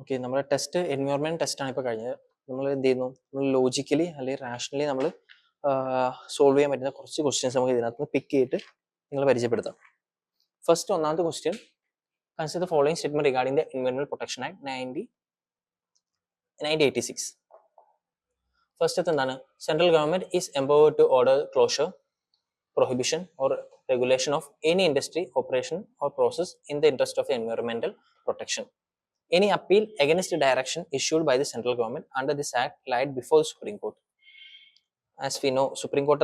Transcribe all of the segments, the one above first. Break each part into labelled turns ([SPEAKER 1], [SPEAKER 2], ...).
[SPEAKER 1] Okay, നമ്മുടെ test environment test ആണ് ഇപ്പോൾ കഴിഞ്ഞത്. നമ്മൾ എന്ത് ചെയ്യുന്നു, നമ്മൾ ലോജിക്കലി അല്ലെങ്കിൽ റാഷണലി നമ്മൾ സോൾവ് ചെയ്യാൻ പറ്റുന്ന കുറച്ച് ക്വസ്റ്റ്യൻസ് നമുക്ക് ഇതിനകത്ത് നിന്ന് പിക്ക് ചെയ്തിട്ട് നിങ്ങൾ പരിചയപ്പെടുത്താം. ഫസ്റ്റ് ഒന്നാമത്തെ question, consider the following statement regarding the environment protection act 1986. ഫസ്റ്റത്തെ എന്താണ്? Central government is empowered to order closure, prohibition or regulation of any industry, operation or process in the interest of environmental protection. Any appeal against the direction issued by the central government under this act lied before the Supreme Court. As we know, Supreme Court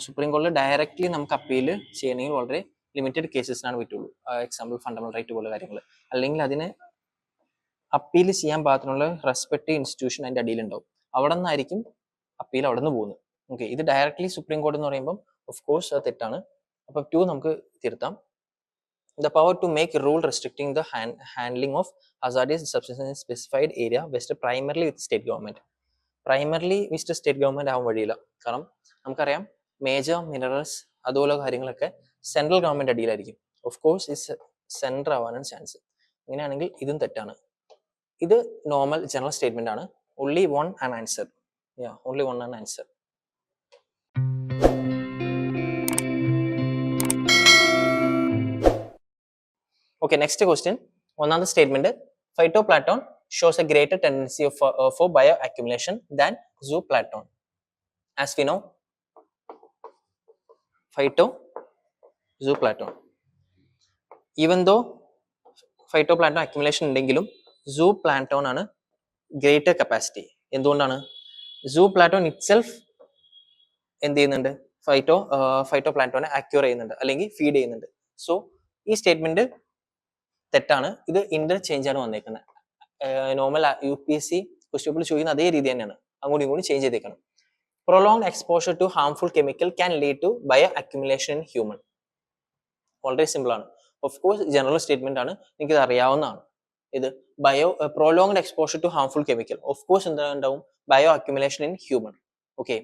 [SPEAKER 1] Supreme Court directly നമുക്ക് appeal ചെയ്യണമെങ്കിൽ വളരെ limited കേസസിനാണ് പറ്റുള്ളൂ. Example fundamental right പോലെ കാര്യങ്ങൾ, അല്ലെങ്കിൽ അതിന് appeal ചെയ്യാൻ പാകത്തിനുള്ള റെസ്പെക്റ്റീവ് ഇൻസ്റ്റിറ്റ്യൂഷൻ അതിൻ്റെ അടിയിലുണ്ടാവും. അവിടെ നിന്നായിരിക്കും അപ്പീൽ അവിടെ നിന്ന് പോകുന്നത്. ഓക്കെ, ഇത് ഡയറക്ട്ലി സുപ്രീം കോടതി എന്ന് പറയുമ്പോൾ ഓഫ് കോഴ്സ് അത് തെറ്റാണ്. അപ്പം 2 നമുക്ക് തിരുത്താം. The power to make rule restricting the handling of hazardous substances in specified area vest primarily with state government. Primarily with state government ആവാൻ വഴിയില്ല. കാരണം നമുക്കറിയാം മേജർ മിനറൽസ് അതുപോലെ കാര്യങ്ങളൊക്കെ സെൻട്രൽ ഗവൺമെന്റ് അടിയിലായിരിക്കും. ഓഫ് കോഴ്സ് ഇത് സെൻട്രൽ ആവാനാണ് ചാൻസ്. അങ്ങനെയാണെങ്കിൽ ഇതും തെറ്റാണ്. ഇത് നോർമൽ ജനറൽ സ്റ്റേറ്റ്മെന്റ് ആണ്. only one an answer. Only one an answer. Okay, next question. Another statement, phytoplankton shows a greater tendency for bioaccumulation than zooplankton. As we know, zooplankton, even though phytoplankton accumulation ഉണ്ടെങ്കിലും zooplankton ആണ് greater capacity. എന്തുകൊണ്ടാണ്? zooplankton itself എന്ത് ചെയ്യുന്നുണ്ട്? ഫൈറ്റോപ്ലാങ്ടോനെ acquire ചെയ്യുന്നുണ്ട് അല്ലെങ്കിൽ feed ചെയ്യുന്നുണ്ട്. So ഈ statement തെറ്റാണ്. ഇത് ഇന്റർചേഞ്ച് ആണ് വന്നേക്കുന്നത്. നോർമൽ UPSC ക്വസ്റ്റ്യൻ പേപ്പറിൽ ചോദിക്കുന്ന അതേ രീതി തന്നെയാണ്, അങ്ങോട്ടും ഇങ്ങോട്ടും ചേഞ്ച് ചെയ്തേക്കണം. Prolonged exposure to harmful chemical can lead to bioaccumulation in human. വളരെ സിമ്പിൾ ആണ്. ഓഫ് കോഴ്സ് ജനറൽ സ്റ്റേറ്റ്മെന്റ് ആണ്, നിങ്ങൾക്ക് ഇത് അറിയാവുന്നതാണ്. ഇത് prolonged exposure to harmful chemical, of course എന്താണ്ടാവും? Bioaccumulation in human. Okay,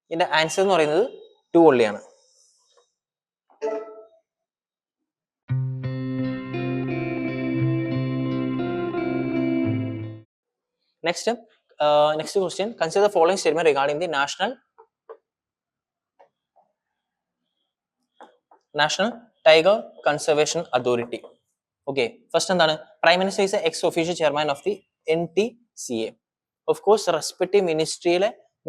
[SPEAKER 1] ഇതിന്റെ ആൻസർ എന്ന് പറയുന്നത് 2 only ആണ്. Next question, consider the following statement regarding the National Tiger Conservation Authority. Okay, first എന്താണ്? Prime Minister is ex officio chairman of the NTCA. Of course respective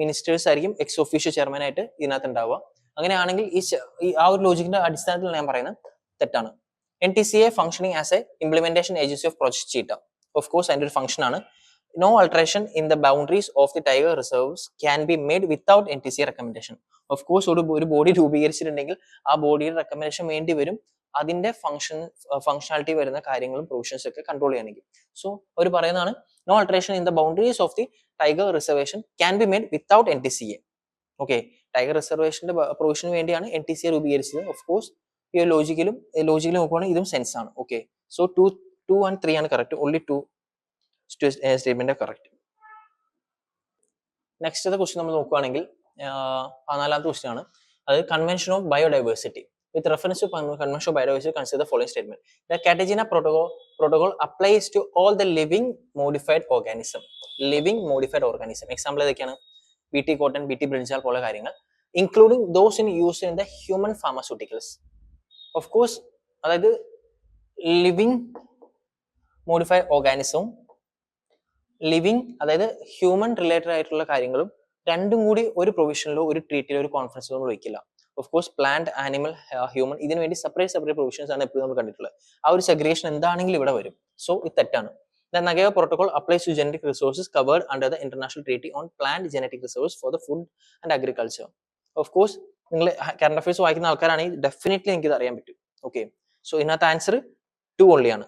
[SPEAKER 1] ministers ആയിരിക്കും ex officio chairman ആയിട്ട് ഇതിനകത്ത് ഉണ്ടാവുക. അങ്ങനെയാണെങ്കിൽ ഈ ആ ഒരു ലോജിക്കിന്റെ അടിസ്ഥാനത്തിൽ ഞാൻ പറയുന്നത് തെറ്റാണ്. NTCA functioning as A implementation agency of project cheetah. Of course അതിന്റെ ഒരു ഫംഗ്ഷൻ ആണ്. No alteration in the boundaries of the tiger reserves can be made without NTCA recommendation. Of course ഒരു ബോഡി രൂപീകരിച്ചിട്ടുണ്ടെങ്കിൽ ആ ബോഡിയുടെ റെക്കമെൻഡേഷൻ വേണ്ടി വരും, അതിന്റെ functionality വരുന്ന കാര്യങ്ങളും പ്രൊവിഷൻസ് ഒക്കെ കൺട്രോൾ ചെയ്യണമെങ്കിൽ. സോ അവർ പറയുന്നതാണ്, no alteration in the boundaries of the tiger reservation can be made without NTCA. Okay, tiger റിസർവേഷന്റെ പ്രൊവിഷന് വേണ്ടിയാണ് NTCA രൂപീകരിച്ചത്. ഓഫ് കോഴ്സ് ഈ ലോജിക്കലും നോക്കുവാണെങ്കിൽ ഇതും സെൻസ് ആണ്. ഓക്കെ, സോ 2 and 3 ആണ് correct. only 2 statement correct. Next question നമ്മൾ നോക്കുകയാണെങ്കിൽ 14ാമത്തെ ക്വസ്റ്റ്യൻ ആണ്. അത് convention of biodiversity. With reference to Convention of Biodiversity, consider the following statement. The Cartagena Protocol applies to all the living modified organism. Example ഏതൊക്കെയാണ്? BT cotton, BT brinjal പോലെ കാര്യങ്ങൾ, including those in use in the human pharmaceuticals. Of course, അതായത് living modified organism, living അതായത് human related ആയിട്ടുള്ള കാര്യങ്ങളും രണ്ടും കൂടി ഒരു പ്രൊവിഷനിലോ ഒരു ട്രീറ്റിലോ ഒരു കോൺഫറൻസിലോ നമ്മൾ വയ്ക്കില്ല. Of course plant, animal, human ഇതിനു വേണ്ടി സെപ്പറേറ്റ് പ്രൊവിഷൻസ് ആണ് എപ്പോഴും നമ്മൾ കണ്ടിട്ടുള്ളത്. ആ ഒരു സെഗ്രിഗേഷൻ എന്താണെങ്കിലും ഇവിടെ വരും. സോ ഇത് തെറ്റാണ്. The Nagoya Protocol applies to genetic resources covered under the International Treaty on Plant Genetic Reserves for the Food and Agriculture. Of course, നിങ്ങൾ കറണ്ട് അഫയേഴ്സ് വായിക്കുന്ന ആൾക്കാരാണെങ്കിൽ ഡെഫിനറ്റ്ലി എനിക്ക് ഇത് അറിയാൻ പറ്റും. ഓക്കെ, സോ ഇതിനകത്ത് ആൻസർ 2 only ആണ്.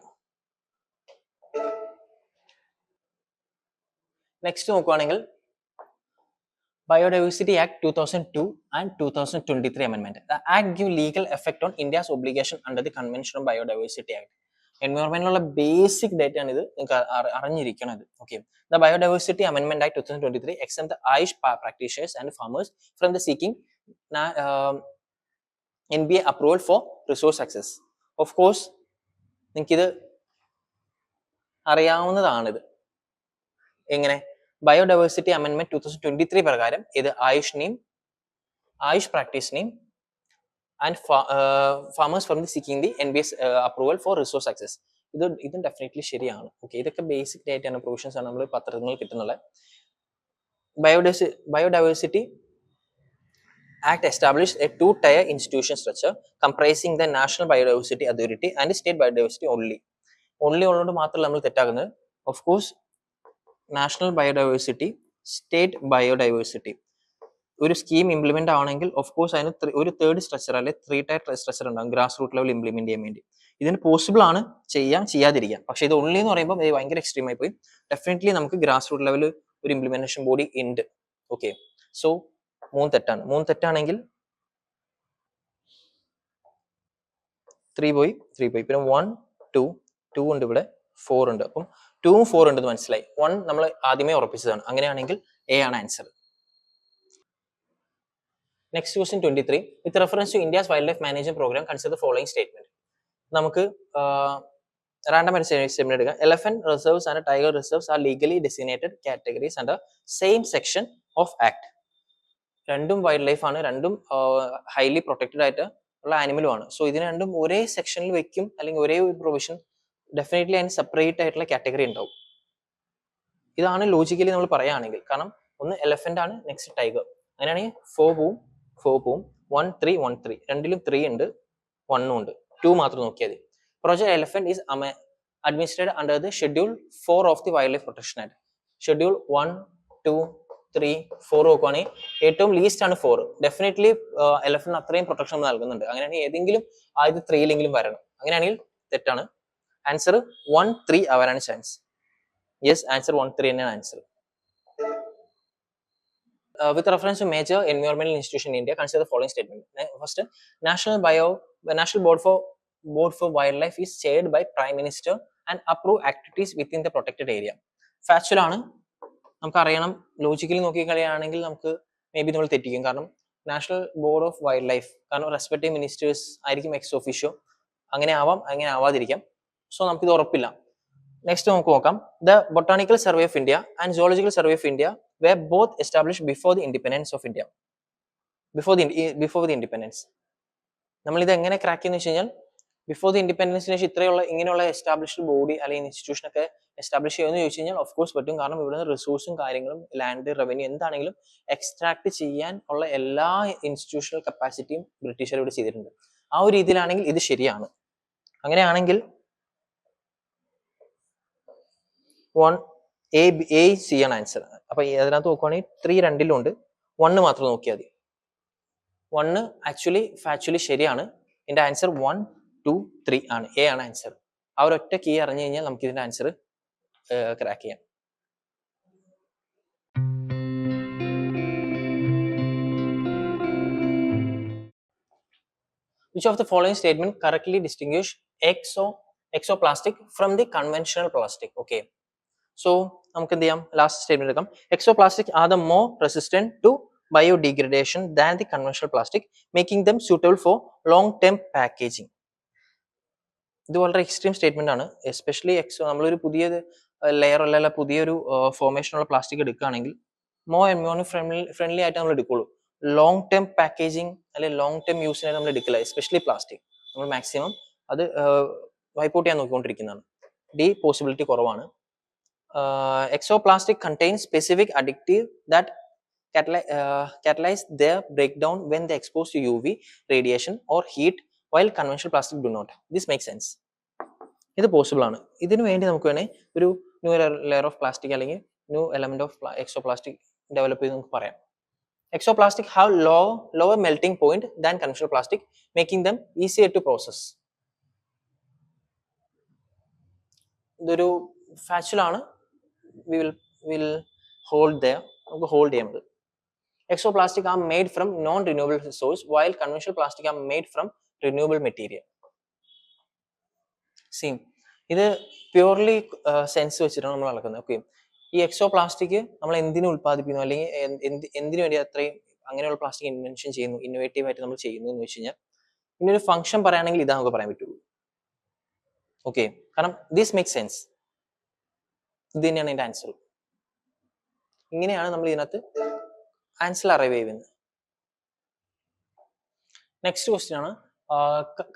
[SPEAKER 1] നെക്സ്റ്റ് നോക്കുവാണെങ്കിൽ Biodiversity Act 2002 and 2023 amendment. The act give legal effect on India's obligation under the Convention on Biodiversity Act. എൻവയോൺമെന്റിലുള്ള ബേസിക് ഡേറ്റ ആണ് ഇത്, നിങ്ങൾക്ക് അറിഞ്ഞിരിക്കണം ഇത്. ഓക്കെ, ദ ബയോഡൈവേഴ്സിറ്റി അമെൻമെന്റ് act 2023 exempt the Ayush practitioners and farmers from the seeking NBA approval for resource access. Of course, നിങ്ങൾക്ക് ഇത് അറിയാവുന്നതാണിത്. എങ്ങനെ? ബയോഡൈവേഴ്സിറ്റി അമെൻമെന്റ് 2023 പ്രകാരം ഇത് ആയുഷ് പ്രാക്ടീസിനെയും and farmers from seeking the NBS approval for resource access. ഇതും definitely ശരിയാണ്. Okay, ഇതൊക്കെ ബേസിക് ആയിട്ടാണ് പ്രൊവിഷൻസ് ആണ് നമ്മൾ പത്രങ്ങൾ കിട്ടുന്നുള്ളത്. Biodiversity Act established a two-tier institution structure comprising the National Biodiversity Authority and State Biodiversity only ഉള്ളതുകൊണ്ട് മാത്രമല്ല നമ്മൾ തെറ്റാക്കുന്നത്. Of course national biodiversity, state biodiversity ഒരു സ്കീം ഇംപ്ലിമെന്റ് ആവണമെങ്കിൽ ഓഫ് കോഴ്സ് അതിന് ഒരു തേർഡ് സ്ട്രക്ചർ അല്ലെങ്കിൽ 3-tier സ്ട്രക്ചർ ഉണ്ടാകും ഗ്രാസ് റൂട്ട് ലെവൽ ഇംപ്ലിമെന്റ് ചെയ്യാൻ വേണ്ടി. ഇതിന് പോസിബിൾ ആണ്, ചെയ്യാതിരിക്കാം. പക്ഷെ ഇത് ഓൺലി എന്ന് പറയുമ്പോൾ ഇത് ഭയങ്കര എക്സ്ട്രീം ആയി പോയി. ഡെഫിനറ്റ്ലി നമുക്ക് ഗ്രാസ് റൂട്ട് ലെവൽ ഒരു ഇംപ്ലിമെന്റേഷൻ ബോഡി ഉണ്ട്. ഓക്കെ, സോ 3 തെറ്റാണ്. 3 തെറ്റാണെങ്കിൽ 3 പോയി. പിന്നെ 1 2 ഉണ്ട്, ഇവിടെ 4 ഉണ്ട്. അപ്പം 2ഉം 4 ഉണ്ടെന്ന് മനസ്സിലായി. 1 നമ്മൾ ആദ്യമേ ഉറപ്പിച്ചതാണ്. അങ്ങനെയാണെങ്കിൽ A ആണ് answer. Next question 23. With reference to India's wildlife management program consider the following statement. നമുക്ക് റാൻഡം ആയിട്ട് സ്റ്റേറ്റ്മെന്റ് എടുക്കാം. Elephant reserves and tiger reserves are legally designated categories under same section of act. രണ്ടും wildlife ആണ്, രണ്ടും highly protected ആയിട്ട് ഉള്ള ആനിമലും ആണ്. So ഇതിന് രണ്ടും ഒരേ സെക്ഷനിൽ വെക്കും, അല്ലെങ്കിൽ ഒരേ ഒരു പ്രൊവിഷൻ ഡെഫിനറ്റ്ലി അതിന് സെപ്പറേറ്റ് ആയിട്ടുള്ള കാറ്റഗറി ഉണ്ടാവും. ഇതാണ് ലോജിക്കലി നമ്മൾ പറയുകയാണെങ്കിൽ. കാരണം ഒന്ന് എലഫന്റ് ആണ്, നെക്സ്റ്റ് ടൈഗർ. അങ്ങനെയാണെങ്കിൽ 4 പോവും 1 3 1 3 രണ്ടിലും 3 ഉണ്ട്, 1 ഉണ്ട്. 2 മാത്രം നോക്കിയാൽ മതി. Project elephant is administrated under the schedule 4 of the wild life protection act. Schedule 1 2 3 4 നോക്കുവാണെങ്കിൽ ഏറ്റവും ലീസ്റ്റ് ആണ് 4. ഡെഫിനറ്റ്ലി എലഫന്റ് അത്രയും പ്രൊട്ടക്ഷൻ നൽകുന്നുണ്ട്. അങ്ങനെയാണെങ്കിൽ ഏതെങ്കിലും ആദ്യത്തെ 3ലെങ്കിലും വരണം. അങ്ങനെയാണെങ്കിൽ തെറ്റാണ്. ആൻസർ 1 3 ആവാനാണ് ചാൻസ്. യെസ്, ആൻസർ 1 3 തന്നെയാണ് answer. With reference to major environmental institution in India, consider the following statement. First, National Board for Wildlife is chaired by Prime Minister and approve activities within the protected area. Factual ആണ്, നമുക്ക് അറിയണം. Logically നോക്കിക്കളയാണെങ്കിൽ നമുക്ക് may be നമ്മൾ തെറ്റിക്കും. കാരണം national board of wild life, കാരണം respective ministers ആയിരിക്കും ex officio. അങ്ങനെ ആവാം, അങ്ങനെ ആവാതിരിക്കാം. സോ നമുക്കിത് ഉറപ്പില്ല. നെക്സ്റ്റ് നമുക്ക് നോക്കാം. The botanical survey of India and zoological survey of India were both established before the independence of India. Before the independence. നമ്മൾ ഇത് എങ്ങനെ ക്രാക്ക് ചെയ്യുന്ന വെച്ച് കഴിഞ്ഞാൽ, ബിഫോർ ദി ഇൻഡിപെൻഡൻസിന് ശേഷം ഇങ്ങനെയുള്ള എസ്റ്റാബ്ലിഷ്ഡ് ബോഡി അല്ലെങ്കിൽ ഇൻസ്റ്റിറ്റ്യൂഷൻ ഒക്കെ എസ്റ്റാബ്ലിഷ് ചെയ്യുമെന്ന് ചോദിച്ചു കഴിഞ്ഞാൽ ഓഫ് കോഴ്സ് പറ്റും. കാരണം ഇവിടുന്ന് റിസോഴ്സും കാര്യങ്ങളും ലാൻഡ് റവന്യൂ എന്താണെങ്കിലും എക്സ്ട്രാക്ട് ചെയ്യാൻ ഉള്ള എല്ലാ ഇൻസ്റ്റിറ്റ്യൂഷണൽ കപ്പാസിറ്റിയും ബ്രിട്ടീഷുകാർ ഇവിടെ ചെയ്തിട്ടുണ്ട്. ആ ഒരു രീതിയിലാണെങ്കിൽ ഇത് ശരിയാണ്. അങ്ങനെയാണെങ്കിൽ A C ആണ് ആൻസർ. അപ്പൊ അതിനകത്ത് നോക്കുവാണെങ്കിൽ 3 രണ്ടിലും ഉണ്ട്, 1 മാത്രം നോക്കിയാൽ മതി. 1 ഫാക്ച്വലി ശരിയാണ്. ഇതിന്റെ ആൻസർ 1 2 3 ആണ്. A ആണ് ആൻസർ. ആ ഒരൊറ്റ കീ അറിഞ്ഞു കഴിഞ്ഞാൽ നമുക്ക് ഇതിന്റെ ആൻസർ ക്രാക്ക് ചെയ്യാം. Which of the following statement correctly distinguish exoplastic from the conventional plastic? Okay. So നമുക്ക് എന്ത് ചെയ്യാം, ലാസ്റ്റ് സ്റ്റേറ്റ്മെന്റ് എടുക്കാം. Exoplastic are the more resistant to biodegradation than the conventional plastic, making them suitable for long term packaging. ഇത് വളരെ extreme statement ആണ്. Especially നമ്മളൊരു പുതിയ layer അല്ല പുതിയൊരു ഫോർമേഷനുള്ള പ്ലാസ്റ്റിക് എടുക്കുകയാണെങ്കിൽ മോർ എൻവയോൺമെന്റ് ഫ്രണ്ട്ലി ആയിട്ട് നമ്മൾ എടുക്കുള്ളൂ. ലോങ് ടേം പാക്കേജിങ് അല്ലെങ്കിൽ ലോങ് ടേം യൂസിനായിട്ട് നമ്മൾ എടുക്കില്ല. എസ്പെഷ്യലി പ്ലാസ്റ്റിക് നമ്മൾ മാക്സിമം അത് വൈപ്പ് ഔട്ട് ചെയ്യാൻ നോക്കിക്കൊണ്ടിരിക്കുന്നതാണ്. ഡി പോസിബിലിറ്റി കുറവാണ്. Exoplastic contains specific additive that catalyze their breakdown when they exposed to UV radiation or heat, while conventional plastic do not. This makes sense. ഇത് possible ആണ്. ഇതിനു വേണ്ടി നമുക്ക് വേണേൽ ഒരു ന്യൂ ലെയർ ഓഫ് പ്ലാസ്റ്റിക് അല്ലെങ്കിൽ new element of എക്സോപ്ലാസ്റ്റിക് develop ചെയ്ത് നമുക്ക് പറയാം. Exoplastic have lower melting point than conventional plastic, making them easier to process. ഇതൊരു ഫാക്ച്വൽ ആണ്. will hold there. നമുക്ക് ഹോൾഡ് ചെയ്യാം. Exoplastic are made from non-renewable source, while conventional plastic are made from renewable material. See, ഇത് purely sense വെച്ചിട്ടാണ് നമ്മൾ നടക്കുന്നത്. Okay, ഈ എക്സോപ്ലാസ്റ്റിക് നമ്മൾ എന്തിനു ഉത്പാദിപ്പിക്കുന്നു അല്ലെങ്കിൽ എന്തിനു വേണ്ടി അത്രയും അങ്ങനെയുള്ള പ്ലാസ്റ്റിക് ഇൻവെൻഷൻ ചെയ്യുന്നു, ഇന്നോവേറ്റീവ് ആയിട്ട് നമ്മൾ ചെയ്യുന്നു എന്ന് വെച്ച് കഴിഞ്ഞാൽ ഇതിനൊരു ഫംഗ്ഷൻ പറയുകയാണെങ്കിൽ ഇതാ നമുക്ക് പറയാൻ പറ്റുള്ളൂ. ഓക്കെ, കാരണം ദിസ് മേക്ക് സെൻസ്. ഇത് തന്നെയാണ് ഇതിൻ്റെ ആൻസർ. ഇങ്ങനെയാണ് നമ്മൾ ഇതിനകത്ത് ആൻസർ അറൈവ് ചെയ്യുന്നത്. നെക്സ്റ്റ് ക്വസ്റ്റ്യൻ ആണ്,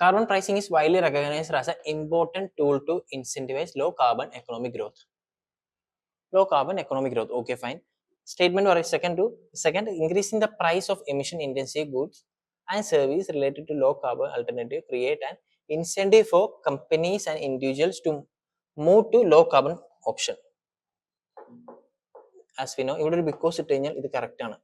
[SPEAKER 1] carbon pricing is widely recognized as an important tool to incentivize low carbon economic growth. Low carbon economic growth. Okay, fine. Statement or second, increasing the price of emission intensive goods and services related to low carbon alternative create an incentive for companies and individuals to move to low carbon option. As we know, ഇവിടെ ഒരു because ഇട്ട് കഴിഞ്ഞാൽ ഇത് correct ആണ്.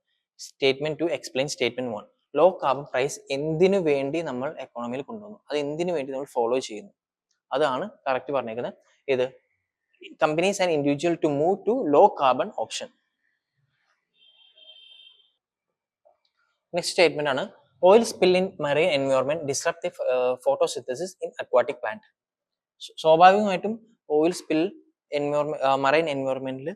[SPEAKER 1] Statement 2 explain statement 1. Low carbon price എന്തിനു വേണ്ടി നമ്മൾ എക്കോണമിയിൽ കൊണ്ടുവന്നു, അത് എന്തിനു വേണ്ടി നമ്മൾ ഫോളോ ചെയ്യുന്നു, അതാണ് കറക്റ്റ് പറഞ്ഞേക്കുന്നത്. ഇത് companies and individual to move to low carbon option. Next statement ആണ്, oil spill in marine environment disrupt the photosynthesis in aquatic plant. സ്വാഭാവികമായിട്ടും ഓയിൽ സ്പിൽ മറൈൻ എൻവയോൺമെന്റിൽ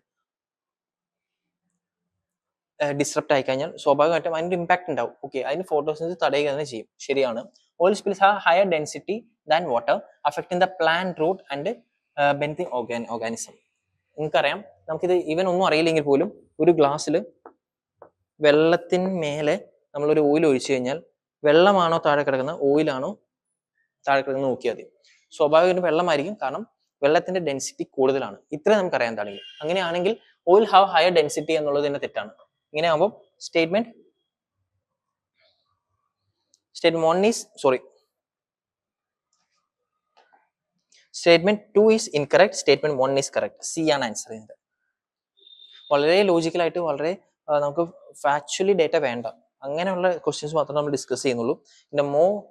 [SPEAKER 1] ഡിസ്റപ്റ്റ് ആയി കഴിഞ്ഞാൽ സ്വാഭാവികമായിട്ടും അതിൻ്റെ ഇമ്പാക്ട് ഉണ്ടാവും. ഓക്കെ, അതിന് ഫോട്ടോസിന്തസിസ് തടയുക തന്നെ ചെയ്യും, ശരിയാണ്. Oil spills have higher density than water affecting the plant root and benthic organism. നിങ്ങൾക്കറിയാം, നമുക്കിത് ഈവൻ ഒന്നും അറിയില്ലെങ്കിൽ പോലും ഒരു ഗ്ലാസ്സിൽ വെള്ളത്തിന് മേലെ നമ്മളൊരു ഓയിൽ ഒഴിച്ചു കഴിഞ്ഞാൽ വെള്ളമാണോ താഴെ കിടക്കുന്നത്, ഓയിലാണോ താഴെ കിടക്കുന്നത് നോക്കിയാൽ മതി. സ്വാഭാവികമായിട്ടും വെള്ളമായിരിക്കും, കാരണം വെള്ളത്തിന്റെ ഡെൻസിറ്റി കൂടുതലാണ്. ഇത്രയും നമുക്കറിയാൻ താണെങ്കിൽ. അങ്ങനെയാണെങ്കിൽ ഓയിൽ ഹാവ് ഹയർ ഡെൻസിറ്റി എന്നുള്ളത് തന്നെ തെറ്റാണ്. ഇങ്ങനെ ആകുമ്പോൾ statement 2 is incorrect, statement 1 is correct. C ആണ് ആൻസർ ചെയ്യുന്നത്. വളരെ ലോജിക്കലായിട്ട്, വളരെ നമുക്ക് ഫാക്ച്വലി ഡേറ്റ വേണ്ട, അങ്ങനെയുള്ള ക്വസ്റ്റ്യൻസ് മാത്രമേ നമ്മൾ ഡിസ്കസ് ചെയ്യുന്നുള്ളൂ. ഇതിന്റെ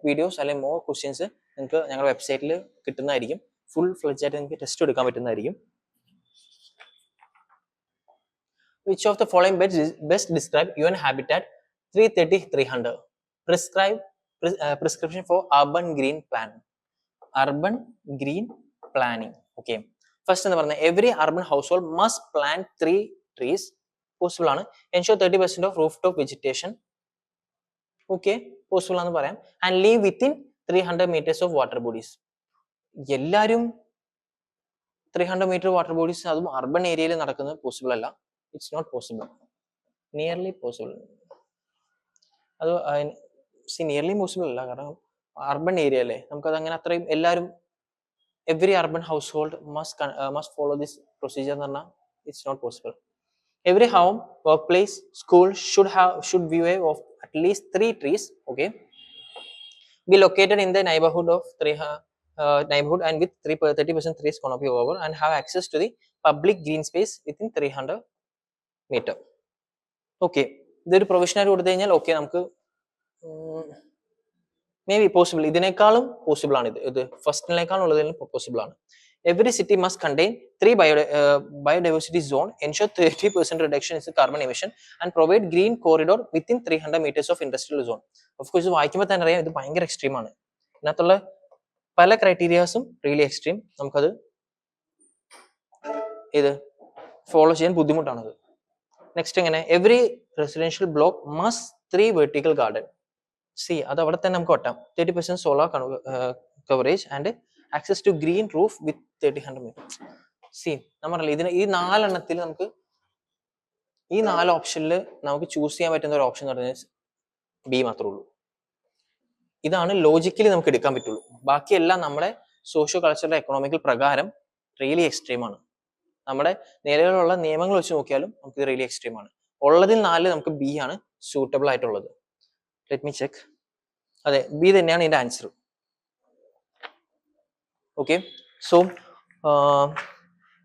[SPEAKER 1] വീഡിയോസ് അല്ലെങ്കിൽ ക്വസ്റ്റ്യൻസ് നിങ്ങൾക്ക് ഞങ്ങളുടെ വെബ്സൈറ്റിൽ കിട്ടുന്നതായിരിക്കും. ഫുൾ ഫ്ലെഡ്ജ് ആയിട്ട് നിങ്ങൾക്ക് ടെസ്റ്റ് എടുക്കാൻ പറ്റുന്നതായിരിക്കും. Which of the following best describe UN Habitat 330-300 prescription for urban green plan? Urban green planning. Okay. First എന്ന് പറഞ്ഞാൽ every urban household must plant 3 trees. Possible ആണ്. Ensure 30% of rooftop vegetation. Okay, possible ആണെന്ന് പറയാം. And live within 300 meters of water bodies. എല്ലാവരും 300 meter water bodies അതും urban ഏരിയയിൽ നടക്കുന്നത് possible അല്ല. It's not possible. Nearly possible. അത് നിയർലി പോസിബിൾ അല്ല, കാരണം അർബൻ ഏരിയ അല്ലേ, നമുക്കത് അങ്ങനെ അത്രയും എല്ലാവരും every urban household must follow this procedure എന്ന് പറഞ്ഞാൽ it's not possible. Every home, workplace, school should view of at least 3 trees. Okay, be located in the neighborhood and with 30% trees canopy over and have access to the public green space within 300 meter. Okay, ഇതൊരു പ്രൊവിഷനായിട്ട് കൊടുത്തു കഴിഞ്ഞാൽ okay, നമുക്ക് may be possible, ഇതിനേക്കാളും possible ആണ്. ഇത് ഫസ്റ്റിനേക്കാളും ഉള്ളതിലും possible ആണ്. Every city must contain 3 biodiversity zone, ensure 30% reduction in carbon emission and provide green corridor within 300 meters of industrial zone. Of course, ഇത് വായിക്കുമ്പോൾ തന്നെ അറിയാം ഇത് ഭയങ്കര എക്സ്ട്രീം ആണ്. ഇതിനകത്തുള്ള പല ക്രൈറ്റീരിയാസും റിയലി എക്സ്ട്രീം. നമുക്കത് ഇത് ഫോളോ ചെയ്യാൻ ബുദ്ധിമുട്ടാണത്. നെക്സ്റ്റ് എങ്ങനെ, every residential block must 3 vertical garden. See അത് അവിടെ തന്നെ നമുക്ക് ഒട്ടാം. 30% solar coverage and access to green roof with 300 meter. See നമ്മളല്ലേ ഇതിന് ഈ 4 എണ്ണത്തിൽ നമുക്ക് ഈ 4 ഓപ്ഷനിൽ നമുക്ക് ചൂസ് ചെയ്യാൻ പറ്റുന്ന ഒരു ഓപ്ഷൻ എന്ന് പറഞ്ഞാൽ ബി മാത്രമേ ഉള്ളൂ. ഇതാണ് ലോജിക്കലി നമുക്ക് എടുക്കാൻ പറ്റുള്ളൂ. ബാക്കിയെല്ലാം നമ്മുടെ സോഷ്യോ കൾച്ചറൽ എക്കണോമിക്കൽ പ്രകാരം റിയലി എക്സ്ട്രീം ആണ്. നമ്മുടെ നിലവിലുള്ള നിയമങ്ങൾ വെച്ച് നോക്കിയാലും നമുക്ക് റിയലി എക്സ്ട്രീം ആണ്. ഉള്ളതിൽ 4 നമുക്ക് ബി ആണ് സൂട്ടബിൾ ആയിട്ടുള്ളത്. Let me check. അതെ, ബി തന്നെയാണ് ഇതിന്റെ ആൻസർ. ഓക്കെ, സോ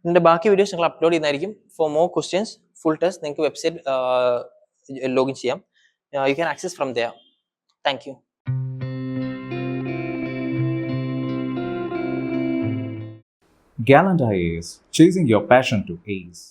[SPEAKER 1] ഇതിന്റെ ബാക്കി വീഡിയോസ് നിങ്ങൾ അപ്ലോഡ് ചെയ്യുന്നതായിരിക്കും. For more questions, full test നിങ്ങൾക്ക് വെബ്സൈറ്റ് ലോഗിൻ ചെയ്യാം. You can access from there. Thank you.
[SPEAKER 2] Gallant IAS, chasing your passion to ace.